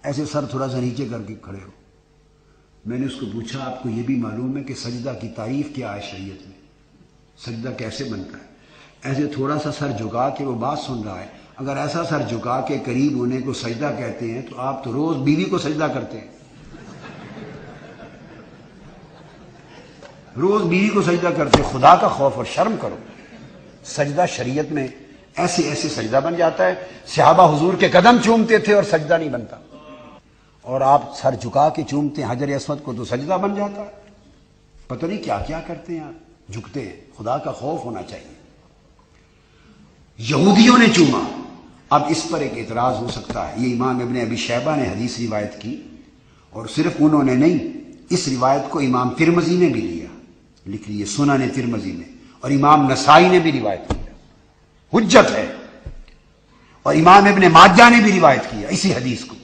ایسے سر تھوڑا سا نیچے کر کے کھڑے ہو. میں نے اس کو پوچھا آپ کو یہ بھی معلوم ہے کہ سجدہ کی تعریف کیا ہے شریعت میں؟ سجدہ کیسے بنتا ہے؟ ایسے تھوڑا سا سر جھکا کے وہ بات سن رہا ہے. اگر ایسا سر جھکا کے قریب ہونے کو سجدہ کہتے ہیں تو آپ تو روز بیوی کو سجدہ کرتے ہیں. روز بیوی کو سجدہ کرتے. خدا کا خوف اور شرم کرو. سجدہ شریعت میں ایسے ایسے سجدہ بن جاتا ہے. صحابہ حضور کے قدم چومتے تھے اور سجدہ نہیں بنتا, اور آپ سر جھکا کے چومتے ہیں حجر اسود کو تو سجدہ بن جاتا ہے. پتہ نہیں کیا کیا کرتے ہیں آپ, جھکتے ہیں. خدا کا خوف ہونا چاہیے. یہودیوں نے چوما. اب اس پر ایک اعتراض ہو سکتا ہے. یہ امام ابن ابی شیبہ نے حدیث روایت کی, اور صرف انہوں نے نہیں, اس روایت کو امام ترمذی نے بھی لیا, لکھ لیے سنن ترمذی میں, اور امام نسائی نے بھی روایت کیا, حجت ہے. اور امام ابن ماجہ نے بھی روایت کیا اسی حدیث کو,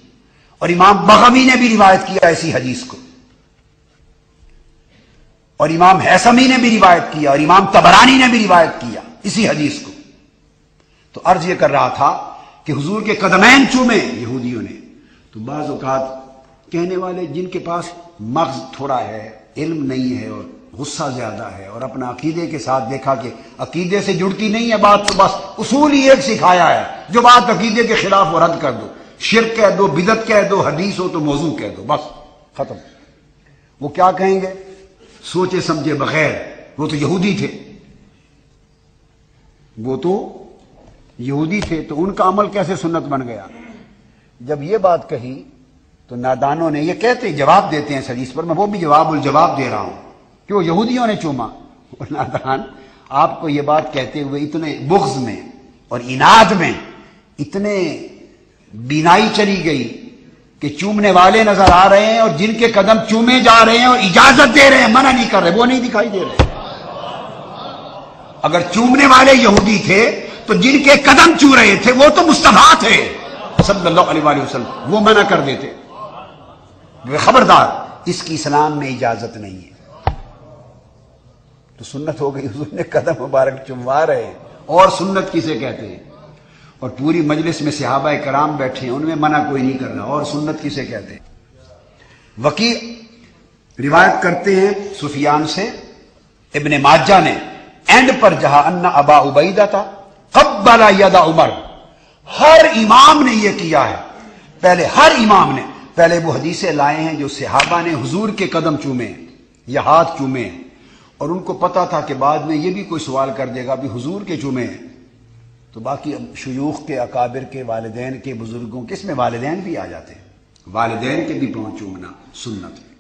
اور امام بغوی نے بھی روایت کیا اسی حدیث کو, اور امام حیثمی نے بھی روایت کیا, اور امام طبرانی نے بھی روایت کیا اسی حدیث کو. تو عرض یہ کر رہا تھا کہ حضور کے قدمین چومے یہودیوں نے. تو بعض اوقات کہنے والے جن کے پاس مغز تھوڑا ہے, علم نہیں ہے اور غصہ زیادہ ہے, اور اپنا عقیدے کے ساتھ دیکھا کہ عقیدے سے جڑتی نہیں ہے بات, تو بس اصول ہی ایک سکھایا ہے, جو بات عقیدے کے خلاف وہ رد کر دو. شرک کہہ دو, بدعت کہہ دو, حدیث ہو تو موضوع کہہ دو, بس ختم. وہ کیا کہیں گے سوچے سمجھے بغیر؟ وہ تو یہودی تھے, وہ تو یہودی تھے, تو ان کا عمل کیسے سنت بن گیا؟ جب یہ بات کہی تو نادانوں نے, یہ کہتے جواب دیتے ہیں اس حدیث پر, میں وہ بھی جواب الجواب دے رہا ہوں کہ وہ یہودیوں نے چوما. اور نادان آپ کو یہ بات کہتے ہوئے اتنے بغض میں اور عناد میں اتنے بینائی چلی گئی کہ چومنے والے نظر آ رہے ہیں, اور جن کے قدم چومے جا رہے ہیں اور اجازت دے رہے ہیں, منع نہیں کر رہے, وہ نہیں دکھائی دے رہے. اگر چومنے والے یہودی تھے تو جن کے قدم چو رہے تھے وہ تو مصطفیٰ تھے صلی اللہ علیہ وآلہ وسلم, وہ منع کر دیتے. خبردار, اس کی اسلام میں اجازت نہیں ہے. تو سنت ہو گئی, حضور نے قدم مبارک چموا رہے ہیں, اور سنت کسے کہتے ہیں؟ اور پوری مجلس میں صحابہ کرام بیٹھے ہیں, ان میں منع کوئی نہیں کر رہا, اور سنت کسے کہتے ہیں؟ وکیع روایت کرتے ہیں سفیان سے, ابن ماجہ نے اینڈ پر جہاں ان ابا عبیدہ تھا قبل ید عمر, ہر امام نے یہ کیا ہے. پہلے ہر امام نے, پہلے وہ حدیثیں لائے ہیں جو صحابہ نے حضور کے قدم چومے یا ہاتھ چومے ہیں, اور ان کو پتا تھا کہ بعد میں یہ بھی کوئی سوال کر دے گا بھی حضور کے چومے ہیں, تو باقی شیوخ کے, اکابر کے, والدین کے, بزرگوں کے, اس میں والدین بھی آ جاتے ہیں, والدین کے بھی پاؤں چومنا سنت ہے,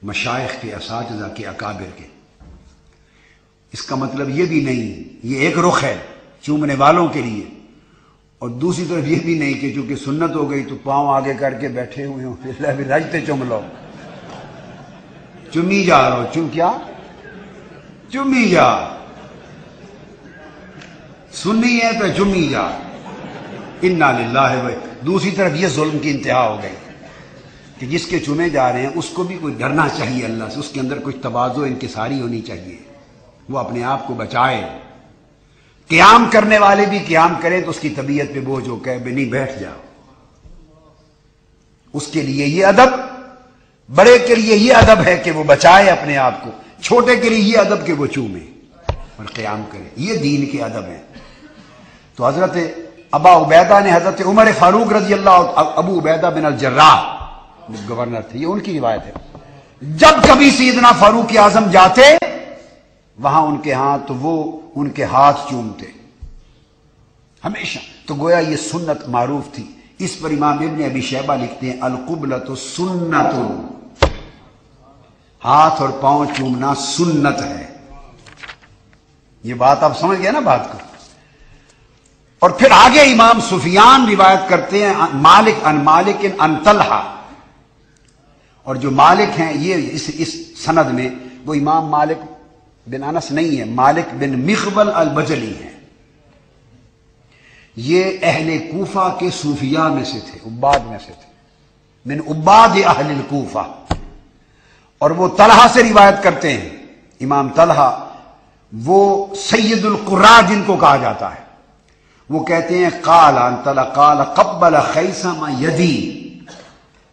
مشائخ کے, اساتذہ کے, اکابر کے. اس کا مطلب یہ بھی نہیں, یہ ایک رخ ہے چومنے والوں کے لیے, اور دوسری طرف یہ بھی نہیں کہ چونکہ سنت ہو گئی تو پاؤں آگے کر کے بیٹھے ہوئے ہوں, بھی رجتے چم لو, چمی جا رہو, چم کیا چمی جا, سنی ہے تو چمی جا, انا للہ و. دوسری طرف یہ ظلم کی انتہا ہو گئی کہ جس کے چنے جا رہے ہیں اس کو بھی کوئی ڈرنا چاہیے اللہ سے, اس کے اندر کچھ تواضع انکساری ہونی چاہیے, وہ اپنے آپ کو بچائے. قیام کرنے والے بھی قیام کریں تو اس کی طبیعت پہ بوجھ ہو, کہ بے نہیں بیٹھ جاؤ. اس کے لیے یہ ادب, بڑے کے لیے یہ ادب ہے کہ وہ بچائے اپنے آپ کو, چھوٹے کے لیے یہ ادب کہ وہ چومے اور قیام کرے. یہ دین کے ادب ہیں. تو حضرت ابا عبیدہ نے حضرت عمر فاروق رضی اللہ, ابو عبیدہ بن الجراح گورنر تھے, یہ ان کی روایت ہے, جب کبھی سیدنا فاروق اعظم جاتے وہاں ان کے ہاں تو وہ ان کے ہاتھ چومتے ہمیشہ. تو گویا یہ سنت معروف تھی. اس پر امام ابن ابی شیبہ لکھتے ہیں القبلۃ سنت, ہاتھ اور پاؤں چومنا سنت ہے. یہ بات آپ سمجھ گئے نا بات کو. اور پھر آگے امام سفیان روایت کرتے ہیں مالک ان طلحہ, اور جو مالک ہیں یہ اس سند میں وہ امام مالک بن انس نہیں ہے, مالک بن مخبل البجلی ہیں. یہ اہل کوفہ کے صوفیاء میں سے تھے, عباد میں سے تھے, من عباد اہل الکوفہ. اور وہ طلحہ سے روایت کرتے ہیں. امام طلحہ وہ سید القراء جن کو کہا جاتا ہے, وہ کہتے ہیں قال ان طلحہ قال قبل خیثم یدی,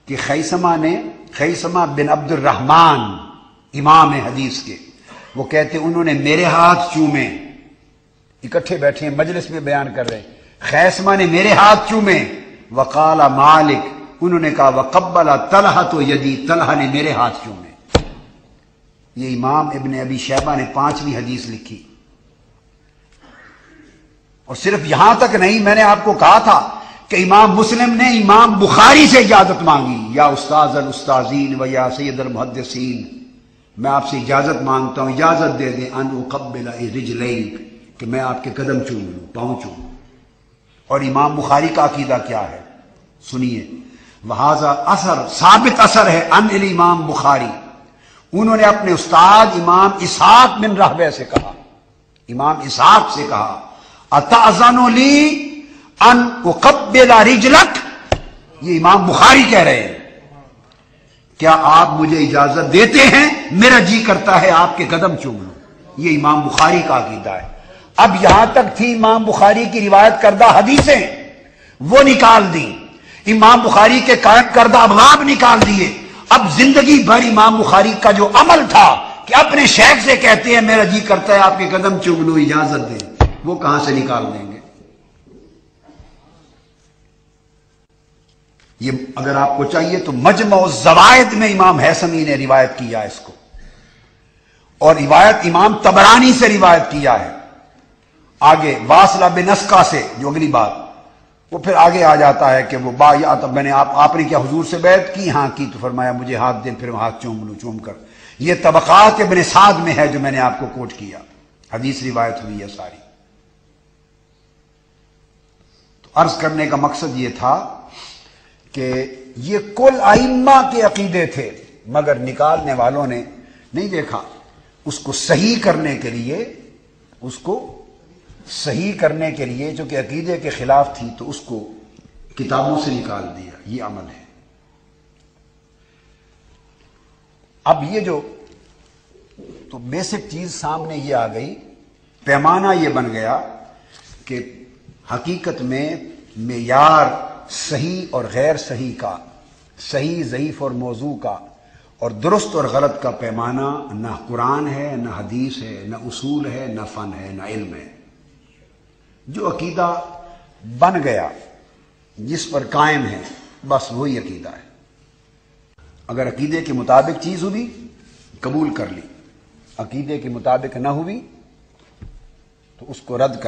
کہ خیثمہ بن عبد الرحمن امام حدیث کے، وہ کہتے انہوں نے میرے ہاتھ چومے، اکٹھے بیٹھے ہیں مجلس میں بیان کر رہے ہیں، خیثمہ نے میرے ہاتھ چومے، وقال مالک، انہوں نے کہا وقبل طلحہ یدی، طلحہ نے میرے ہاتھ چومے۔ یہ امام ابن ابی شیبہ نے 5ویں حدیث لکھی۔ اور صرف یہاں تک نہیں، میں نے آپ کو کہا تھا کہ امام مسلم نے امام بخاری سے اجازت مانگی، یا استاذ الاستاذین و یا سید المحدثین، میں آپ سے اجازت مانگتا ہوں، اجازت دے دیں ان اقبل رجلیک، کہ میں آپ کے قدم چوم لوں، پاؤں چوم۔ اور امام بخاری کا عقیدہ کیا ہے سنیے، وہذا اثر، ثابت اثر ہے ان الامام بخاری، انہوں نے اپنے استاد امام اسحاق بن راہویہ سے کہا، امام اسحاق سے کہا اتأذن لی ان اقبل رجلک، یہ امام بخاری کہہ رہے ہیں، کیا آپ مجھے اجازت دیتے ہیں، میرا جی کرتا ہے آپ کے قدم چوم لوں۔ یہ امام بخاری کا عقیدہ ہے۔ اب یہاں تک تھی امام بخاری کی روایت کردہ حدیثیں، وہ نکال دی، امام بخاری کے قائم کردہ ابواب نکال دیے۔ اب زندگی بھر امام بخاری کا جو عمل تھا کہ اپنے شیخ سے کہتے ہیں میرا جی کرتا ہے آپ کے قدم چوم لوں، اجازت دیں، وہ کہاں سے نکال دیں گے؟ یہ اگر آپ کو چاہیے تو مجمع الزوائد میں امام حیثمی نے روایت کیا اس کو، اور روایت امام طبرانی سے روایت کیا ہے۔ آگے واصلہ بن اسقا سے، جو اگلی بات، وہ پھر آگے آ جاتا ہے کہ وہ میں نے آپ نے کیا حضور سے بیعت کی؟ ہاں کی، تو فرمایا مجھے ہاتھ دیں، پھر ہاتھ چوم لوں، چوم کر۔ یہ طبقات ابن سعد میں ہے جو میں نے آپ کو کوٹ کیا، حدیث روایت ہوئی ہے ساری۔ تو عرض کرنے کا مقصد یہ تھا کہ یہ کل ائمہ کے عقیدے تھے، مگر نکالنے والوں نے نہیں دیکھا، اس کو صحیح کرنے کے لیے، اس کو صحیح کرنے کے لیے، جو کہ عقیدے کے خلاف تھی، تو اس کو کتابوں سے نکال دیا۔ یہ عمل ہے۔ اب یہ جو تو بیسک چیز سامنے یہ آ گئی، پیمانہ یہ بن گیا کہ حقیقت میں معیار صحیح اور غیر صحیح کا، صحیح ضعیف اور موضوع کا، اور درست اور غلط کا پیمانہ نہ قرآن ہے، نہ حدیث ہے، نہ اصول ہے، نہ فن ہے، نہ علم ہے۔ جو عقیدہ بن گیا، جس پر قائم ہے، بس وہی عقیدہ ہے۔ اگر عقیدے کے مطابق چیز ہوئی قبول کر لی، عقیدے کے مطابق نہ ہوئی تو اس کو رد کر